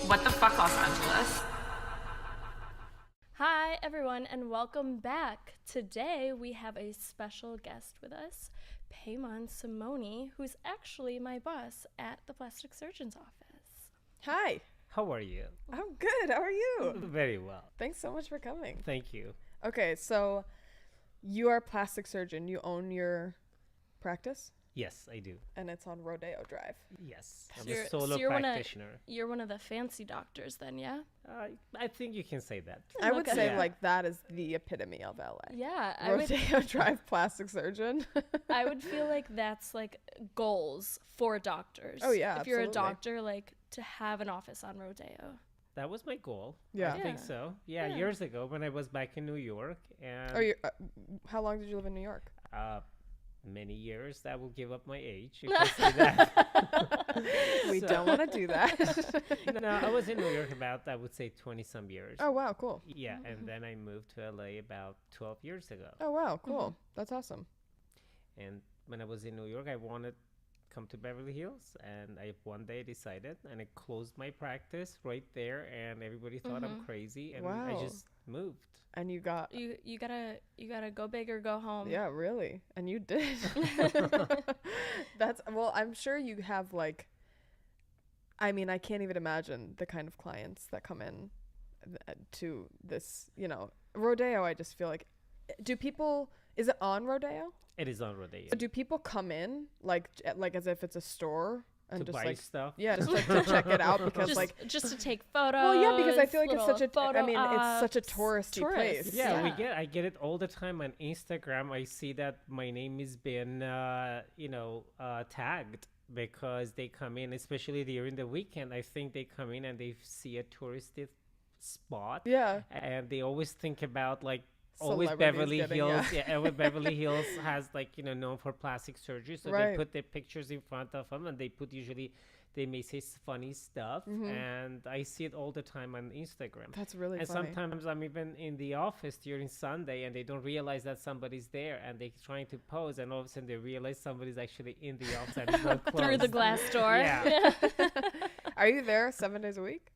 What the fuck, Los Angeles? Hi, everyone, and welcome back. Today, we have a special guest with us, Simoni, who's actually my boss at the plastic surgeon's office. Hi. How are you? I'm good. How are you? Very well. Thanks so much for coming. Thank you. Okay, so you are a plastic surgeon. You own your practice? Yes, I do. And it's on Rodeo Drive. Yes. So I'm you're- a solo so you're practitioner. You're one of the fancy doctors then, yeah? I think you can say that. I would Okay. say Yeah. like that is the epitome of LA. Yeah, I would, Rodeo Drive plastic surgeon. I would feel like that's like goals for doctors. Oh, yeah, If you're a absolutely. doctor, like to have an office on Rodeo. That was my goal. Yeah. I think Yeah. so. Yeah, Yeah. years ago when I was back in New York. And Oh, you how long did you live in New York? many years. That will give up my age. You can say that. We So- don't want to do that. No, I was in New York about, I would say, 20-some years. Oh, wow, cool. Yeah, and then I moved to LA about 12 years ago. Oh, wow, cool. That's awesome. And when I was in New York, I wanted to come to Beverly Hills, and I one day decided, and I closed my practice right there, and everybody thought I'm crazy, and I Wow. just moved. And you got You gotta go big or go home. yeah, really. And you did. Well, I'm sure you have like, I mean, I can't even imagine the kind of clients that come in to this, Rodeo. I just feel like, is it on Rodeo? It is on Rodeo. So do people come in like as if it's a store and To just buy like, stuff. yeah, just like to check it out because just to take photos. well, yeah, because I feel like it's little such a, photo it's such a ops. touristy place. Tourists, Yeah, Yeah. I get it all the time on Instagram. I see that my name has been, tagged because they come in, especially during the weekend. I think they come in and they see a touristy spot. Yeah. And they always think about like always Celebrities Beverly getting- Hills. yeah. Yeah, Beverly Hills has like, known for plastic surgery. So Right. they put their pictures in front of them and they may say funny stuff. And I see it all the time on Instagram. That's really And funny. sometimes I'm even in the office during Sunday and they don't realize that somebody's there and they're trying to pose and all of a sudden they realize somebody's actually in the office and it's not Through the closed. glass door. Yeah. Are you there 7 days a week?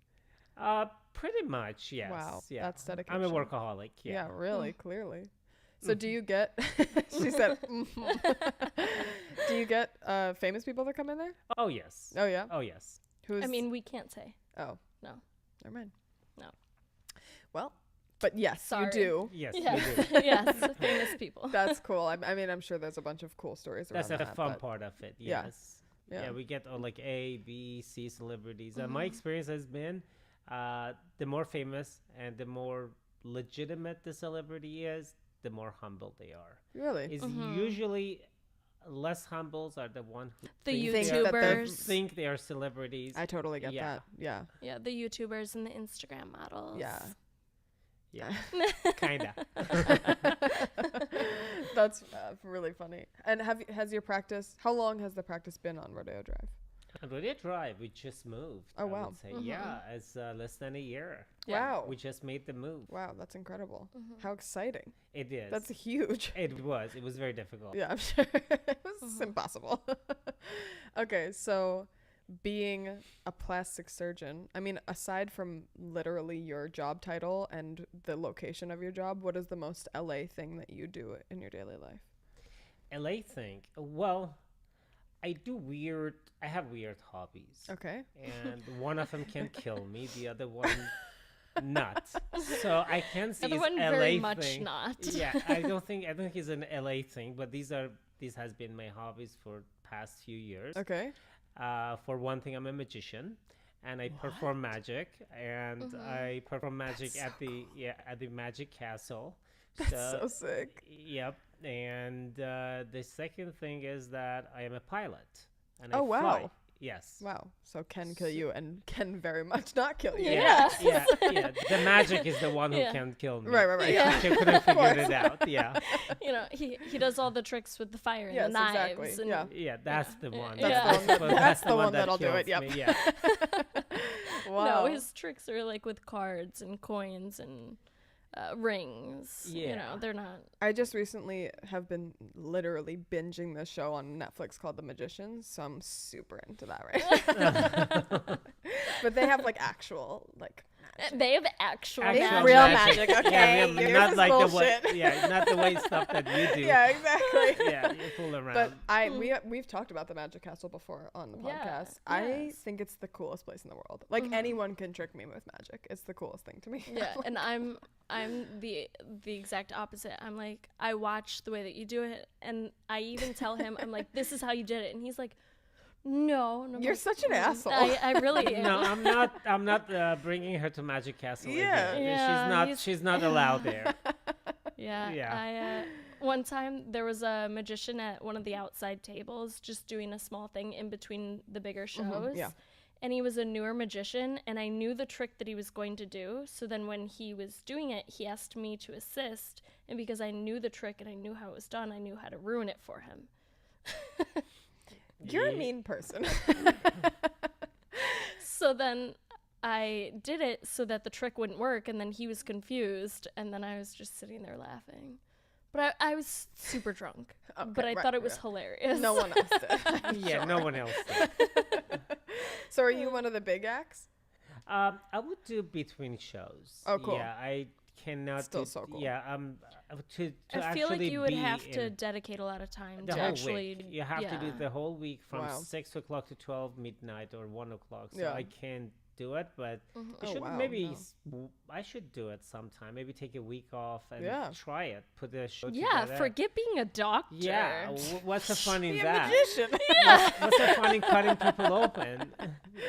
Pretty much, yes. Wow, Yeah. that's dedication. I'm a workaholic, Yeah, yeah. really, clearly. So do you get, she said, do you get famous people that come in there? Oh, yes. Oh, yeah? Oh, yes. Who's, I mean, we can't say. oh, No. never mind. No. Well, but yes, Sorry. you do. Yes, Yes. we do. Yes, famous people. That's cool. I mean, I'm sure there's a bunch of cool stories around That's the that. fun but- part of it, Yeah. yes. Yeah. Yeah, we get like A, B, C celebrities. My experience has been the more famous and the more legitimate the celebrity is, the more humble they are. Really? Is usually less humbles are the one who The think they are- YouTubers. think they are celebrities. I totally get Yeah. that. Yeah. Yeah, the YouTubers and the Instagram models. Yeah. Yeah, kinda. That's really funny. And how long has the practice been on Rodeo Drive? On Rodeo Drive, we just moved. Oh, I wow. would say. Yeah, it's less than a year. Wow. We just made the move. Wow, that's incredible. How exciting. It is. That's huge. It was. It was very difficult. Yeah, I'm sure. It was impossible. Okay, so being a plastic surgeon, I mean, aside from literally your job title and the location of your job, what is the most LA thing that you do in your daily life? LA thing. Well, I have weird hobbies. Okay. And one of them can kill me, the other one not. So I can see The other it's one LA very much thing. not. Yeah, I don't think it's an LA thing, but this has been my hobbies for past few years. Okay. For one thing, I'm a magician, and I perform magic, and I perform magic at the Magic Castle. That's so sick. Yep. And the second thing is that I am a pilot, and I Oh, wow. fly. Yes. Wow. So can kill you and can very much not kill you. Yeah. Yeah. The magic is the one who Yeah. can kill me. Right. Yeah. I couldn't figure course. it out. Yeah. He does all the tricks with the fire and Yes, the knives. exactly. And Yeah. Yeah, that's the one. That's the one that's the one that'll do kills it, yep. me, Yeah. Wow. No, his tricks are like with cards and coins and rings. Yeah. They're not. I just recently have been literally binging this show on Netflix called The Magicians, so I'm super into that right now. but they have like actual like magic. They have actual Actual magic. real magic, okay? Yeah, Yours not is like bullshit. the way, not the way stuff that you do. Yeah, exactly. Yeah, you fool around. But we've talked about the Magic Castle before on the podcast. I yes. think it's the coolest place in the world. Like anyone can trick me with magic. It's the coolest thing to me. Yeah, and I'm the exact opposite. I'm like, I watch the way that you do it, and I even tell him, I'm like, this is how you did it, and he's like, no. And I'm You're like, such an asshole. I really am. No, I'm not bringing her to Magic Castle. Yeah. Again. Yeah, She's not allowed there. Yeah. Yeah. One time there was a magician at one of the outside tables just doing a small thing in between the bigger shows. yeah. And he was a newer magician, and I knew the trick that he was going to do. So then when he was doing it, he asked me to assist. And because I knew the trick and I knew how it was done, I knew how to ruin it for him. You're a mean person. So then I did it so that the trick wouldn't work, and then he was confused, and then I was just sitting there laughing. But I was super drunk, but I thought it was hilarious. No one else did. Yeah, no one else did. So are you one of the big acts? I would do between shows. Oh, cool. Yeah, I cannot. Still do, so cool. Yeah, to I feel like actually you would be have to in dedicate a lot of time the to whole actually. week. You have to do the whole week from Wow. 6 o'clock to 12 midnight or 1 o'clock. So Yeah. I can't do it, but I Oh, should wow, maybe no. I should do it sometime. Maybe take a week off and Yeah. try it. Put the show Yeah, together. forget being a doctor. Yeah, what's the fun in Be a that? magician. What's the fun in cutting people open?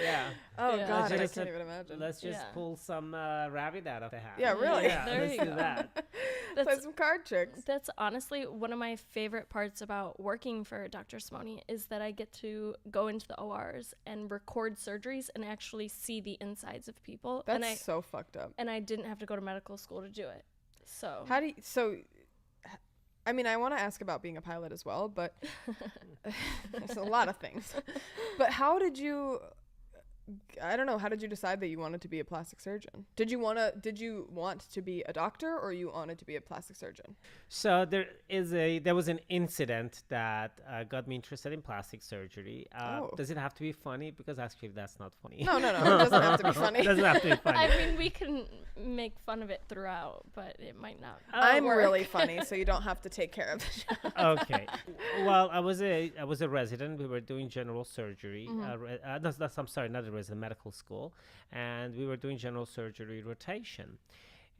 Yeah. Oh Yeah. god, I Just can't a- even imagine. Let's just Yeah. pull some rabbit out of the hat. Yeah, really. Yeah, There let's you do go. that. Play That's some card tricks. That's honestly one of my favorite parts about working for Dr. Simoni is that I get to go into the ORs and record surgeries and actually see the insides of people. That's so fucked up. And I didn't have to go to medical school to do it. So How do you, I mean, I want to ask about being a pilot as well, but there's a lot of things. But how did you decide that you wanted to be a plastic surgeon? Did you want to be a doctor, or you wanted to be a plastic surgeon? So there was an incident that got me interested in plastic surgery. Does it have to be funny? Because actually that's not funny. No, it doesn't have to be funny. It doesn't have to be funny. I mean, we can make fun of it throughout, but it might not. I'm work. really funny, so you don't have to take care of the show. Okay. Well, I was a resident. We were doing general surgery. I'm sorry, not a resident, medical school, and we were doing general surgery rotation.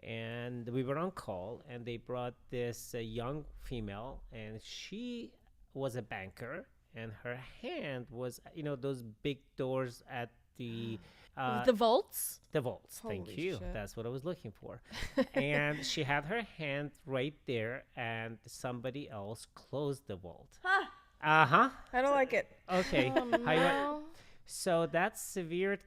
And we were on call, and they brought this young female, and she was a banker, and her hand was, those big doors at the The vaults? the vaults. Thank Holy you. shit. That's what I was looking for. And she had her hand right there, and somebody else closed the vault. Uh-huh. I don't like it. Okay. Oh, How you want- no. So that severed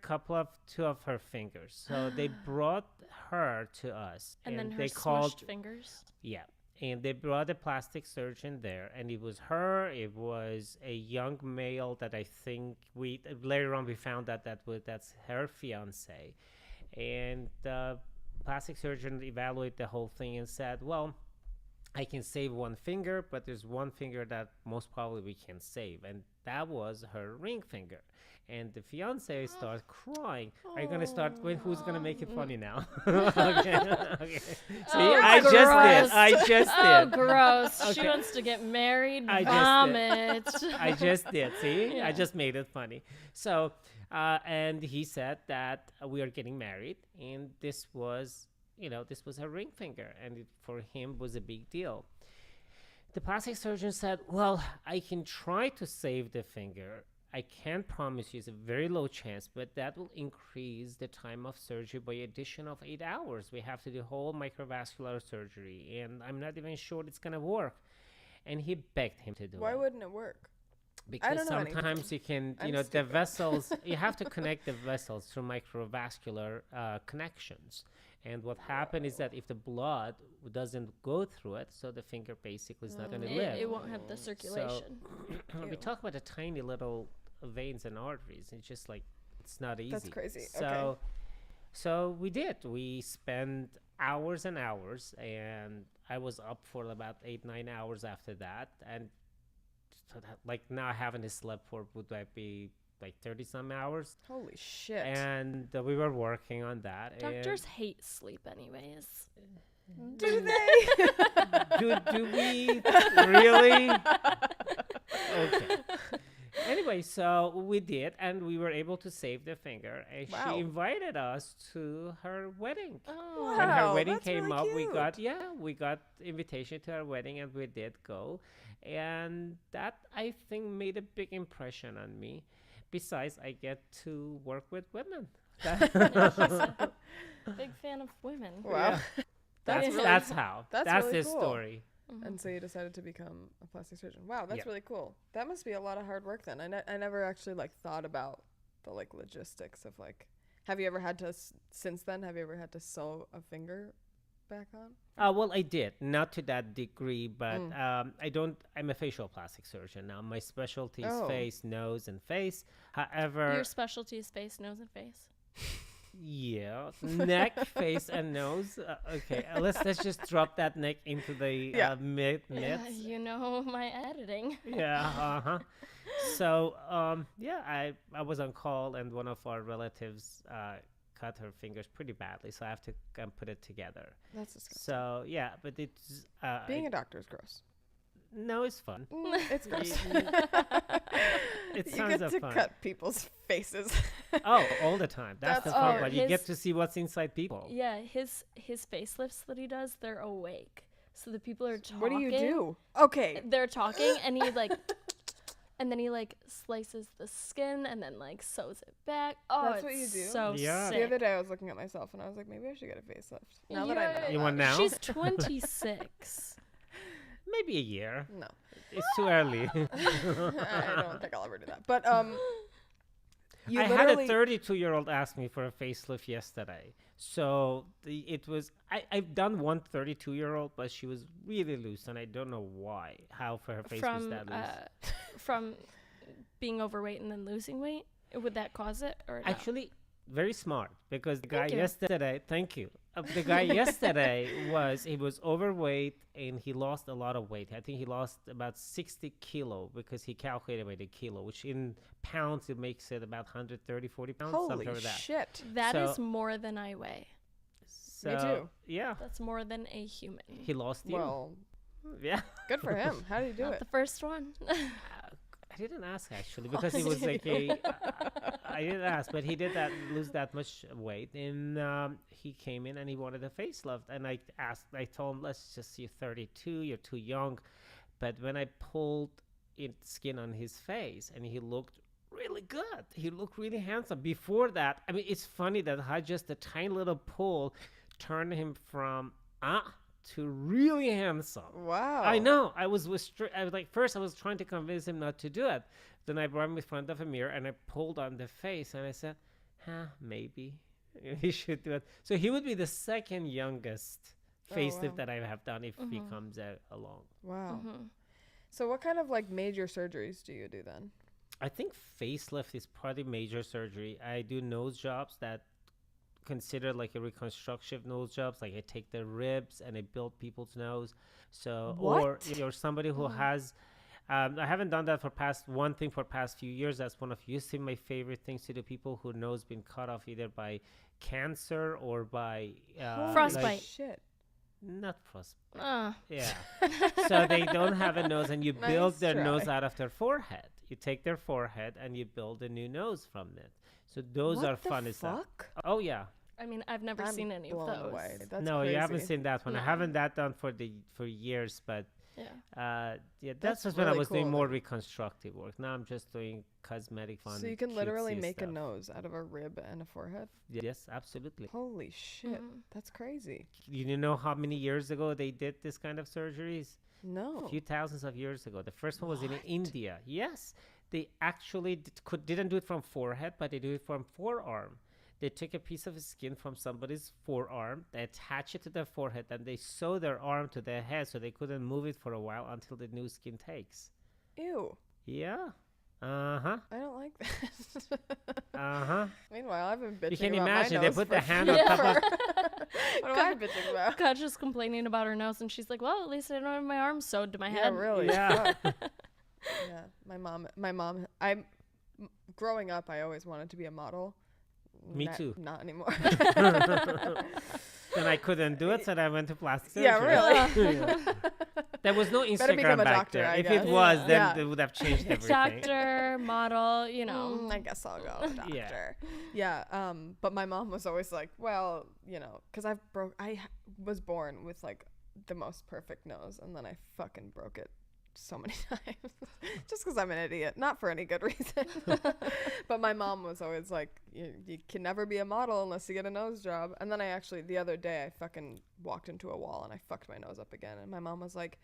two of her fingers. So they brought her to us, And then her they smushed called, fingers. yeah, and they brought a plastic surgeon there, and it was her. It was a young male that I think later on we found that's her fiance, and the plastic surgeon evaluated the whole thing and said, well, I can save one finger, but there's one finger that most probably we can save, and that was her ring finger. And the fiance started crying. Are you gonna start? Who's gonna make it funny now? Okay. See, Oh, I just gross. did. I just Oh, did. gross. She Okay. wants to get married. I Vomit. I just did. See, Yeah. I just made it funny. So, and he said that we are getting married, and this was her ring finger, and it for him was a big deal. The plastic surgeon said, well, I can try to save the finger. I can't promise you, it's a very low chance, but that will increase the time of surgery by addition of 8 hours. We have to do whole microvascular surgery, and I'm not even sure it's going to work. And he begged him to do Why it. wouldn't it work? Because don't know anything. sometimes you can, I'm the stupid. vessels, you have to connect the vessels through microvascular connections. And what happened is that if the blood doesn't go through it, so the finger basically is not going to live. It won't have the circulation. We talk about the tiny little veins and arteries. It's just like, it's not easy. That's crazy. So we did. We spent hours and hours, and I was up for about 8-9 hours after that. And so that, like, now I haven't slept for, would that be like 30 some hours. Holy shit. And we were working on that. Doctors hate sleep anyways. Do they? Do we really? Okay. Anyway, so we did, and we were able to save the finger. And Wow. she invited us to her wedding. Oh, Wow. When her wedding that's came really up, cute. we got invitation to her wedding, and we did go. And that, I think, made a big impression on me. Besides, I get to work with women. big fan of women. Wow. That's really that's cool. how. That's That's really the cool. story. Mhm. And so you decided to become a plastic surgeon. Wow, that's Yeah. really cool. That must be a lot of hard work then. I never actually like thought about the like logistics of like, have you ever had to, since then, have you ever had to sew a finger back on? Well, I did, not to that degree, but I'm a facial plastic surgeon now. My specialty is Oh. face, nose, and face. However, Your specialty is face, nose, and face. yeah, neck, face, and nose. Okay, let's just drop that neck into the Yeah. myths. Yeah, you know my editing. Yeah, So, I was on call, and one of our relatives cut her fingers pretty badly, so I have to put it together. That's disgusting. So, yeah, but it's Being a doctor is gross. no, it's fun. It's gross. It You sounds get to fun. cut people's faces. Oh, all the time. That's the That's- fun oh, part. You get his- to see what's inside people. Yeah, his facelifts that he does, they're awake. So the people are talking. What do you do? Okay. They're talking, and he like, and then he like slices the skin, and then like sews it back. Oh, That's what you it's do? So Yeah. sick. The other day I was looking at myself and I was like, maybe I should get a facelift. Now that I know. Yeah. You want now? She's 26. Maybe a year. No. It's too early. I don't think I'll ever do that. But you I had a literally 32-year-old ask me for a facelift yesterday. So it was, I've done one 32-year-old, but she was really loose, and I don't know why. How for her face was from that loose. from being overweight and then losing weight. Would that cause it or no? Actually, very smart, because the guy Thank you. yesterday, thank you. The guy yesterday he was overweight, and he lost a lot of weight. I think he lost about 60 kilo, because he calculated by the kilo, which in pounds, it makes it about 130, 40 pounds, holy something like that. shit. That is So- more than I weigh. So, too. Yeah, That's more than a human. he lost you. Well, Yeah. good for him. How did he do Not it? the first one. I didn't ask actually, because it was like I didn't ask, but he did lose that much weight, and he came in and he wanted a facelift, and I told him, let's just see, 32, you're too young. But when I pulled skin on his face, and he looked really good, he looked really handsome. Before that, I mean, it's funny that how just a tiny little pull turned him from to really handsome. Wow. I know. I was like, first I was trying to convince him not to do it. Then I brought him in front of a mirror and I pulled on the face and I said, maybe he should do it. So he would be the second youngest facelift wow. that I have done if he comes along. Wow. Mhm. So what kind of like major surgeries do you do then? I think facelift is probably major surgery. I do nose jobs that considered like a reconstructive nose jobs, like I take the ribs and I build people's nose. So or What? you're somebody who has I haven't done that for past few years. That's one of used to be my favorite things to do. People who nose been cut off either by cancer or by Frostbite. like- Shit. not frostbite. Uh, Yeah. So they don't have a nose, and you build Nice their try. nose out of their forehead. You take their forehead and you build a new nose from it. So those What are the fun as that. fuck? Oh yeah. I mean, I've never I'm seen any of blown those. away. That's No, crazy. you haven't seen that one. I No. haven't that done for years, but Yeah. yeah, That's that's just when I really was doing cool, more though. reconstructive work. Now I'm just doing cosmetic fun. So you can literally cutesy make a stuff. nose out of a rib and a forehead? Yes, absolutely. Holy shit. Mhm. That's crazy. You know how many years ago they did this kind of surgeries? No. A few thousands of years ago. The first one was in What? India. Yes, they actually didn't do it from forehead, but they do it from forearm. They took a piece of skin from somebody's forearm, they attach it to their forehead, and they sew their arm to their head so they couldn't move it for a while until the new skin takes. Ew. Yeah. Uh-huh. I don't like that. Uh-huh. Meanwhile, I've been bitching You can about imagine, my they nose put for the hand on top of... What am I bitching about? Katja's complaining about her nose, and she's like, "Well, at least I don't have my arm sewed to my Yeah, head." really. Yeah. fuck. Yeah. My mom, growing up, I always wanted to be a model. Me too. Not anymore. Then I couldn't do it, so I went to plastic surgery. Yeah, really. Yeah. There was no Better become Instagram a back doctor, there. I If guess. it was, then Yeah. it would have changed everything. Doctor, model, you know. I guess I'll go doctor. Yeah. But my mom was always like, well, you know, because I was born with like the most perfect nose, and then I fucking broke it so many times just because I'm an idiot, not for any good reason. But my mom was always like, you can never be a model unless you get a nose job. And then the other day I fucking walked into a wall and I fucked my nose up again, and my mom was like,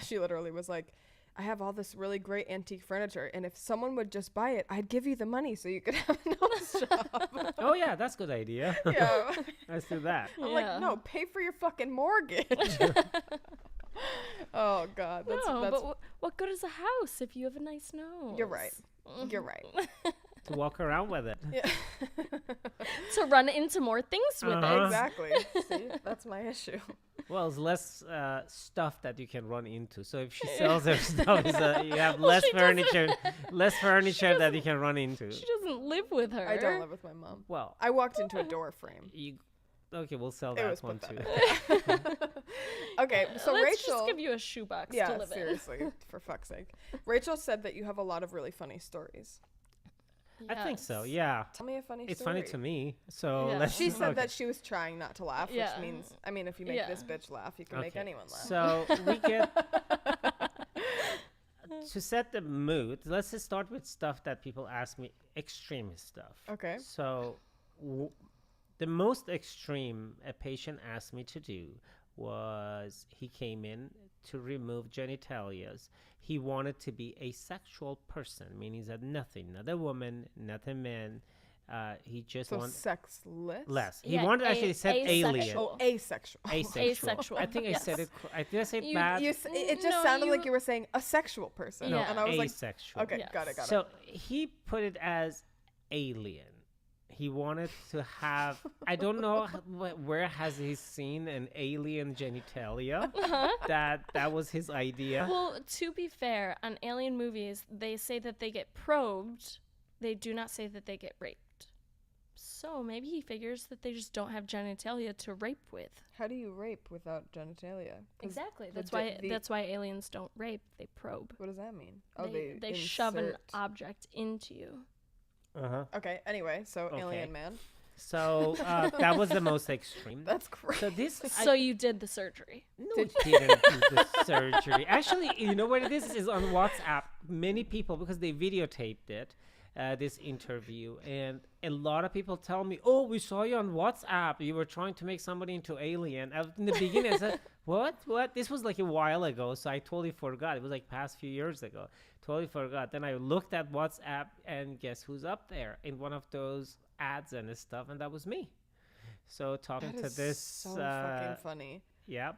she literally was like, I have all this really great antique furniture, and if someone would just buy it, I'd give you the money so you could have a nose job. Oh yeah, that's a good idea. Yeah. Let's do that. I'm like, no, pay for your fucking mortgage. Oh God, that's but what good is a house if you have a nice nose? You're right. You're right. To walk around with it. Yeah. To run into more things with it. Exactly. See, that's my issue. Well, it's less stuff that you can run into. So if she sells her stuff, you have less furniture that you can run into. She doesn't live with her. I don't live with my mom. Well, I walked into a door frame. Okay, we'll sell It that was one too. Okay, so Let's Rachel. just give you a shoebox Yeah, to live seriously, for fuck's sake. Rachel said that you have a lot of really funny stories. in. I think so. Yes. Yeah, Tell me a funny it's story. funny to me. So Yeah. let's. She said okay. that she was trying not to laugh, Yeah. which means, I mean, if you make Yeah. this bitch laugh, you can make Okay. anyone laugh. So we get to set the mood. Let's just start with stuff that people ask me, extreme stuff. Okay. So the most extreme a patient asked me to do was he came in to remove genitalias. He wanted to be a sexual person, meaning that nothing, not a woman, not a man. He just So wanted sexless? less. He Yeah, wanted actually said alien. asexual. Oh, asexual. Asexual. I think I yes. said it. Did I say You, bad? it just No, sounded like you- you were saying a sexual person. No, And I was like, asexual. okay, Yes. got it. So he put it as alien. He wanted to have, I don't know where has he seen an alien genitalia. That was his idea. Well, to be fair, on alien movies, they say that they get probed. They do not say that they get raped. So maybe he figures that they just don't have genitalia to rape with. How do you rape without genitalia? 'Cause Exactly. the That's why aliens don't rape. They probe. What does that mean? Oh, They shove an insert. object into you. Uh-huh. Okay, anyway, so Okay. alien man. So that was the most extreme. That's great. So this, So you did the surgery. no, didn't do the surgery. Actually, you know what it is on WhatsApp. Many people, because they videotaped it, this interview, and a lot of people tell me, "Oh, we saw you on WhatsApp. You were trying to make somebody into alien." In the beginning, I said, "What? What?" This was like a while ago, so I totally forgot. It was like past few years ago. Totally forgot. Then I looked at WhatsApp, and guess who's up there in one of those ads and stuff, and that was me. So talking That to is this, so fucking funny. yeah.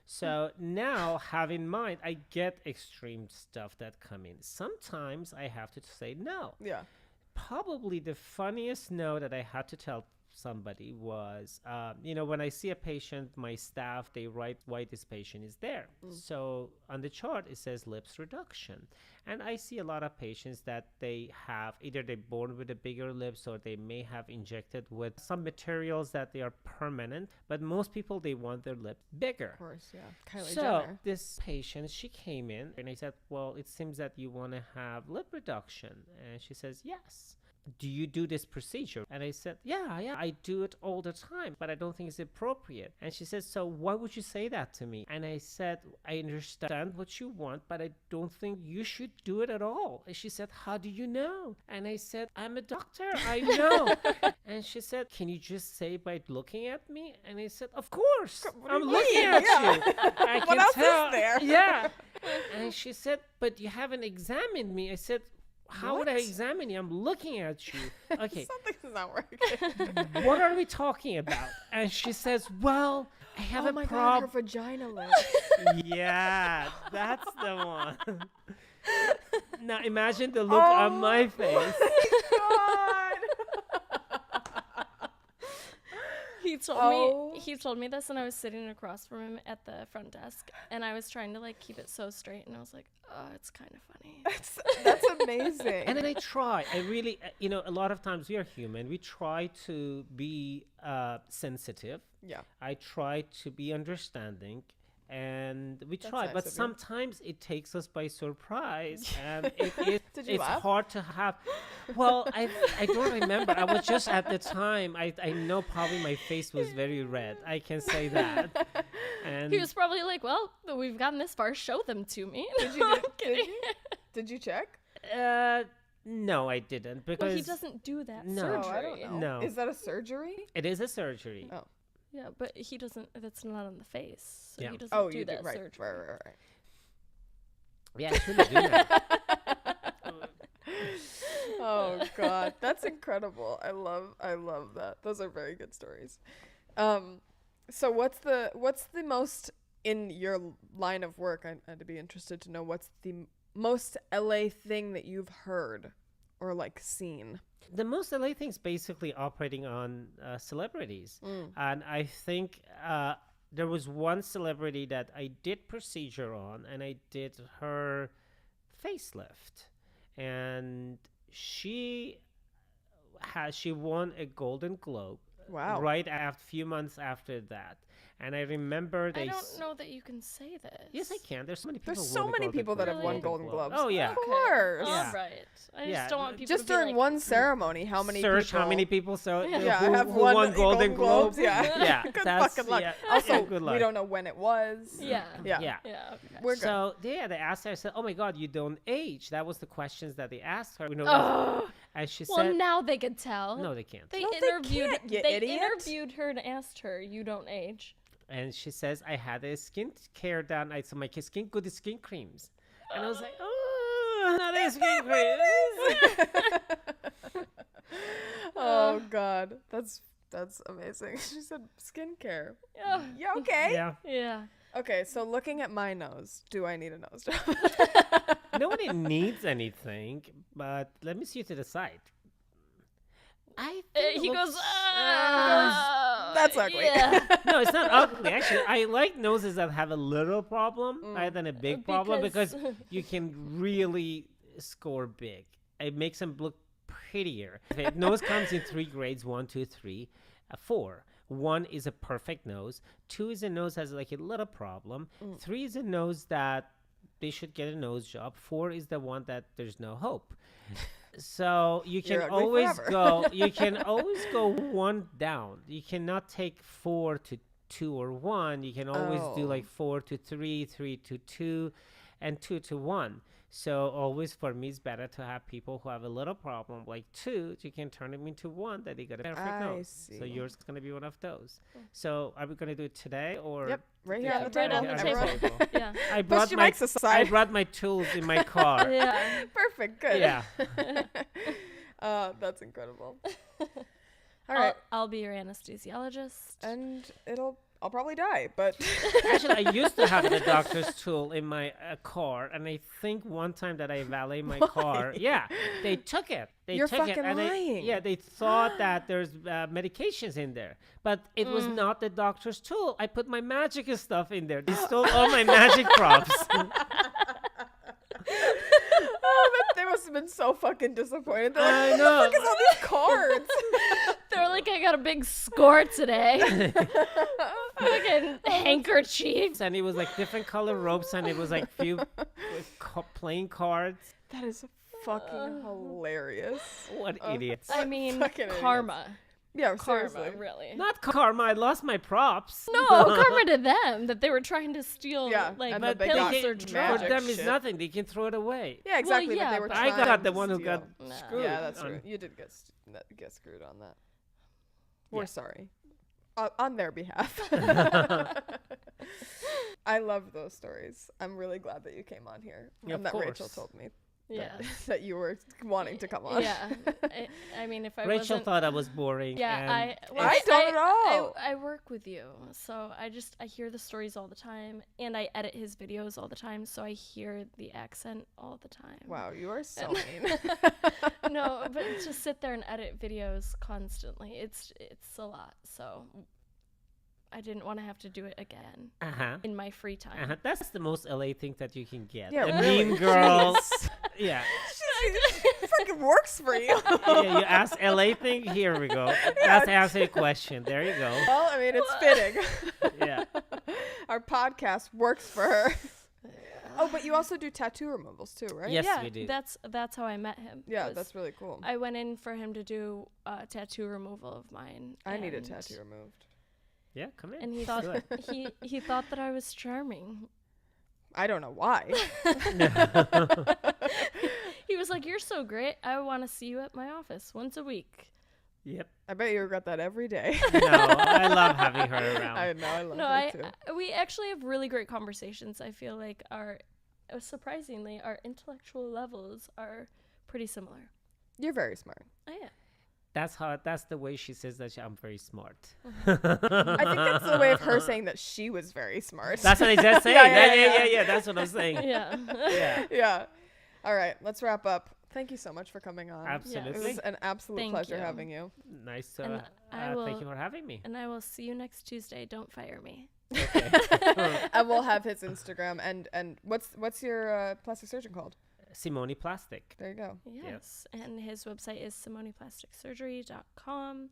So now have in mind, I get extreme stuff that come in. Sometimes I have to say no. Yeah. Probably the funniest no that I had to tell somebody was, when I see a patient, my staff, they write why this patient is there. So on the chart, it says lips reduction. And I see a lot of patients that they have, either they're born with a bigger lips or they may have injected with some materials that they are permanent. But most people, they want their lips bigger. Of course, yeah. Kylie So Jenner. this patient, she came in and I said, well, it seems that you want to have lip reduction. And she says, yes. Do you do this procedure? And I said, yeah, I do it all the time, but I don't think it's appropriate. And she said, so why would you say that to me? And I said, I understand what you want, but I don't think you should do it at all. And she said, how do you know? And I said, I'm a doctor, I know. And she said, can you just say by looking at me? And I said, of course, What do I'm you looking mean? at Yeah. you. I What can else is tell. there? Yeah. And she said, but you haven't examined me. I said, how would I What? examine you? I'm looking at you. Okay, Something's not working. what are we talking about? And she says, well, I have Oh a my god, her problem. vagina lip. Yeah, that's the one. Now imagine the look on my face. God. He he told me this, and I was sitting across from him at the front desk, and I was trying to like keep it so straight, and I was like, oh, it's kind of funny. That's amazing. And then I try. I really, a lot of times we are human. We try to be sensitive. Yeah. I try to be understanding. And we try, nice but of you. sometimes it takes us by surprise, and Did you it's laugh? hard to have. Well, I don't remember. I was just at the time. I know probably my face was very red. I can say that. And He was probably like, well, we've gotten this far. Show them to me. Did you check? no, I didn't, because Well, he doesn't do that No. surgery. Oh, I don't know. No. Is that a surgery? it is a surgery. Oh. Yeah, but he doesn't. That's not on the face, so Yeah. he doesn't Oh, do you that did. Right, surgery. right. Yeah, I shouldn't do that. Oh God, that's incredible. I love that. Those are very good stories. So what's the most in your line of work? I'd be interested to know what's the most LA thing that you've heard or like seen. The most LA thing's basically operating on celebrities. And I think there was one celebrity that I did procedure on, and I did her facelift. And she won a Golden Globe. Wow. Right after, few months after that. And I remember I don't know that you can say this. Yes, I can. There's so many people. There's who so won a many Golden people that have Globe. won Golden Globes. Oh yeah. Of course. Yeah. All right. I Yeah. just don't want people Just to be during like, one ceremony, how many Search people? how many people Yeah, who, have who won, won Golden Globes. Globes. Yeah. Yeah, Good that's- fucking luck. yeah, Also, yeah, good we luck. don't know when it was. Yeah. Yeah. Yeah. Yeah. Okay. We're good. So they asked her. I said, "Oh my God, you don't age." That was the questions that they asked her. Oh. And she Well, said, now they could tell. "No, they can't." They No, they interviewed. can't, you they idiot. interviewed her and asked her, "You don't age." And she says, "I had a skin care done. I saw my good skin creams." And I was like, "Oh, not a skin cream." Oh God, that's amazing. She said skincare. Yeah. Yeah. Okay. Yeah. Yeah. Okay. So looking at my nose, do I need a nose job? Nobody needs anything, but let me see you to the side. I think He it goes, looks- That's ugly. Yeah. No, it's not ugly. Actually, I like noses that have a little problem rather than a big problem, because you can really score big. It makes them look prettier. Okay, nose comes in 3 grades: 1, 2, 3, 4. 1 is a perfect nose. 2 is a nose that has like a little problem. 3 is a nose that they should get a nose job. 4 is the one that there's no hope. So you can You're ugly always forever. go. You can always go 1 down. You cannot take 4 to 2 or 1. You can always do Oh. like 4 to 3, 3 to 2, and 2 to 1. So always, for me, it's better to have people who have a little problem, like 2, you can turn them into 1, that they got a perfect I nose. see. So yours is going to be one of those. So are we going to do it today, or? Yep. Right here Yeah, on the right table. on the Everyone- table. Yeah. I Push brought your my mics aside. my tools in my car. Yeah. Perfect. Good. Yeah. That's incredible. All right. I'll be your anesthesiologist. And I'll probably die, but Actually, I used to have the doctor's tool in my car, and I think one time that I valet my car, yeah, they took it. They You're took it, fucking and lying. they thought that there's medications in there, but it was not the doctor's tool. I put my magic stuff in there. They stole all my magic props. they must have been so fucking disappointed. They're I like, know. what the fuck is all these cards? They're like, I got a big score today. Fucking handkerchiefs. And it was like different color ropes, and it was like few playing cards. That is fucking hilarious. What idiots. I mean, Fucking idiots. karma. Yeah, Karma, seriously. really. Not karma. I lost my props. No, karma to them that they were trying to steal Yeah, like and the that they pills got or For drugs. magic them, it's shit. nothing. They can throw it away. Yeah, exactly. yeah, but they were but I trying got the to one who steal. got No. screwed. Yeah, that's on- true. You did get screwed on that. We're Yeah. sorry. On their behalf. I love those stories. I'm really glad that you came on here. Yeah, and of that Rachel course. told me Yeah. that you were wanting to come on. Yeah. I mean, if I Rachel wasn't... thought I was boring. Yeah, and I don't at all. I work with you, so I hear the stories all the time, and I edit his videos all the time, so I hear the accent all the time. Wow, you are so mean. No, but to sit there and edit videos constantly, it's a lot. So I didn't want to have to do it again Uh-huh. in my free time. Uh-huh. That's the most LA thing that you can get. Yeah, a really. mean girl. Yeah. It fucking works for you. Yeah. You ask LA thing. Here we go. That's answer your question. There you go. Well, I mean, it's fitting. Yeah. Our podcast works for her. Oh, but you also do tattoo removals too, right? Yes, yeah, we do. that's how I met him. Yeah, was that's really cool. I went in for him to do a tattoo removal of mine. I need a and- tattoo removed. Yeah. Come in. And he Let's thought do it. he thought that I was charming. I don't know why. He was like, "You're so great. I want to see you at my office once a week." Yep. I bet you regret that every day. No, I love having her around. I know, I love No, her too. we actually have really great conversations. I feel like surprisingly our intellectual levels are pretty similar. You're very smart. Oh yeah. That's the way she says that I'm very smart. I think that's the way of her saying that she was very smart. That's what I just said. Yeah. That's what I'm saying. Yeah. Yeah. Yeah. All right, let's wrap up. Thank you so much for coming on. It Absolutely. was an absolute Thank pleasure you. having you. Nice. And Thank you for having me. And I will see you next Tuesday. Don't fire me. Okay. And we'll have his Instagram and what's your plastic surgeon called? Simoni Plastic. There you go. Yes. And his website is simoniplasticsurgery.com.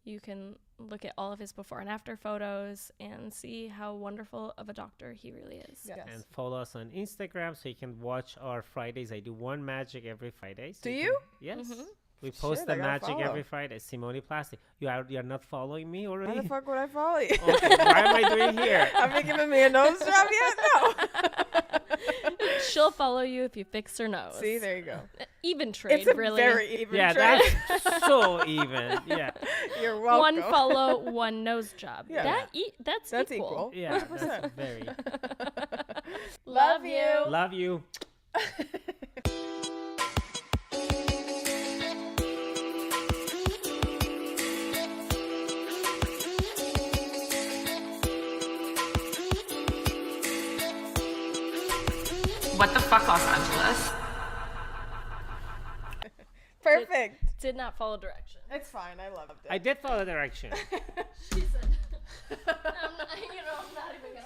You can look at all of his before and after photos and see how wonderful of a doctor he really is. Yes. And follow us on Instagram so you can watch our Fridays. I do one magic every Friday. So Do can- you? Yes. Mhm. We post Shit, the I gotta magic follow. every Friday. Simoni Plastic. You're not following me Why already? the fuck would I follow you? Okay, why am I doing here? Have you given me a nose job yet? No. She'll follow you if you fix her nose. See, there you go. Even trade, It's a really. very even Yeah, trade. that's so even. Yeah. You're welcome. One follow, one nose job. Yeah. That's equal. Yeah, 100%. that's very. Love you. Love you. What the fuck, Los Angeles? Perfect. Did not follow direction. It's fine. I loved it. I did follow direction. She said, I'm not even gonna.